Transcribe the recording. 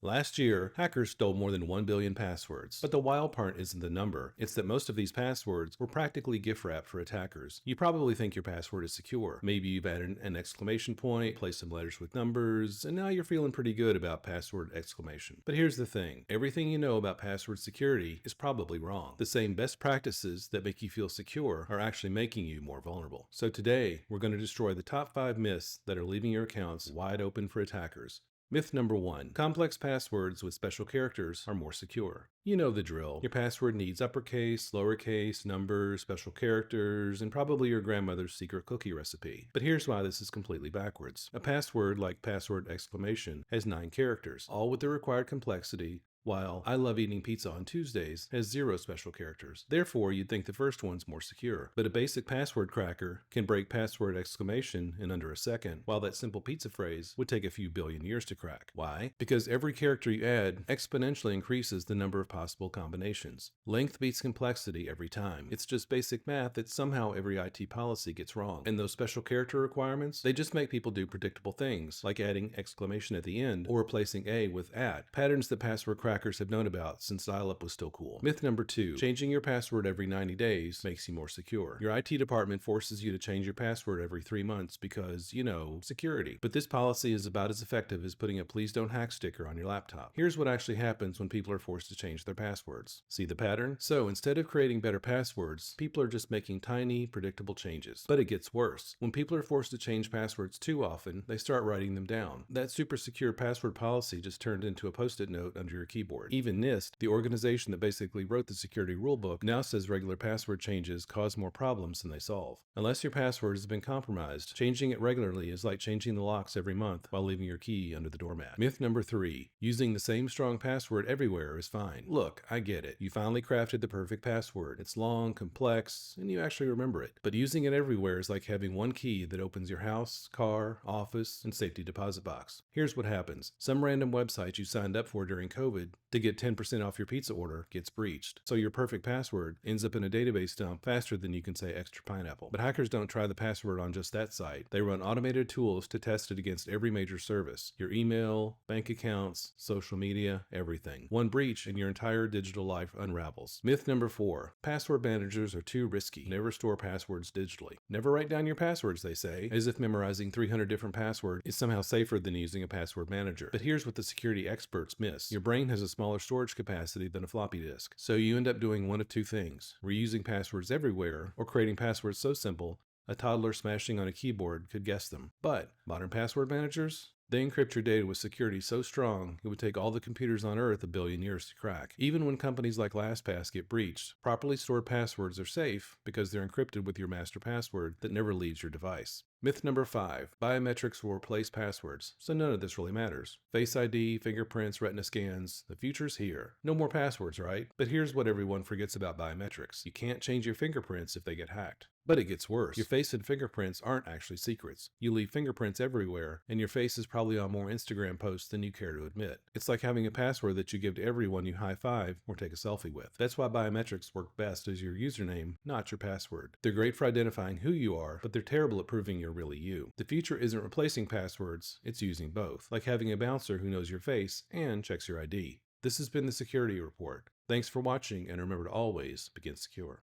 Last year, hackers stole more than 1 billion passwords. But the wild part isn't the number, it's that most of these passwords were practically gift wrapped for attackers. You probably think your password is secure. Maybe you've added an exclamation point, placed some letters with numbers, and now you're feeling pretty good about password exclamation. But here's the thing, everything you know about password security is probably wrong. The same best practices that make you feel secure are actually making you more vulnerable. So today, we're going to destroy the top 5 myths that are leaving your accounts wide open for attackers. Myth number 1. Complex passwords with special characters are more secure. You know the drill. Your password needs uppercase, lowercase, numbers, special characters, and probably your grandmother's secret cookie recipe. But here's why this is completely backwards. A password like password exclamation has 9 characters, all with the required complexity, while I love eating pizza on Tuesdays has 0 special characters. Therefore, you'd think the first one's more secure. But a basic password cracker can break password exclamation in under a second, while that simple pizza phrase would take a few billion years to crack. Why? Because every character you add exponentially increases the number of possible combinations. Length beats complexity every time. It's just basic math that somehow every IT policy gets wrong. And those special character requirements, they just make people do predictable things, like adding exclamation at the end or replacing a with at, patterns that password crackers have known about since dial-up was still cool. Myth number 2. Changing your password every 90 days makes you more secure. Your IT department forces you to change your password every 3 months because, security. But this policy is about as effective as putting a please don't hack sticker on your laptop. Here's what actually happens when people are forced to change their passwords. See the pattern? So instead of creating better passwords, people are just making tiny, predictable changes. But it gets worse. When people are forced to change passwords too often, they start writing them down. That super secure password policy just turned into a post-it note under your keyboard. Even NIST, the organization that basically wrote the security rulebook, now says regular password changes cause more problems than they solve. Unless your password has been compromised, changing it regularly is like changing the locks every month while leaving your key under the doormat. Myth number 3. Using the same strong password everywhere is fine. Look, I get it. You finally crafted the perfect password. It's long, complex, and you actually remember it. But using it everywhere is like having one key that opens your house, car, office, and safety deposit box. Here's what happens. Some random website you signed up for during COVID to get 10% off your pizza order gets breached. So your perfect password ends up in a database dump faster than you can say extra pineapple. But hackers don't try the password on just that site. They run automated tools to test it against every major service. Your email, bank accounts, social media, everything. One breach and your entire digital life unravels. Myth number 4. Password managers are too risky. Never store passwords digitally. Never write down your passwords, they say, as if memorizing 300 different passwords is somehow safer than using a password manager. But here's what the security experts miss. Your brain has a smaller storage capacity than a floppy disk. So you end up doing one of two things: reusing passwords everywhere, or creating passwords so simple a toddler smashing on a keyboard could guess them. But modern password managers? They encrypt your data with security so strong it would take all the computers on Earth 1 billion years to crack. Even when companies like LastPass get breached, properly stored passwords are safe because they're encrypted with your master password that never leaves your device. Myth number 5. Biometrics will replace passwords, so none of this really matters. Face ID, fingerprints, retina scans, the future's here. No more passwords, right? But here's what everyone forgets about biometrics. You can't change your fingerprints if they get hacked. But it gets worse. Your face and fingerprints aren't actually secrets. You leave fingerprints everywhere, and your face is probably on more Instagram posts than you care to admit. It's like having a password that you give to everyone you high-five or take a selfie with. That's why biometrics work best as your username, not your password. They're great for identifying who you are, but they're terrible at proving you're really you. The future isn't replacing passwords, it's using both, like having a bouncer who knows your face and checks your ID. This has been the Security Report. Thanks for watching, and remember to always begin secure.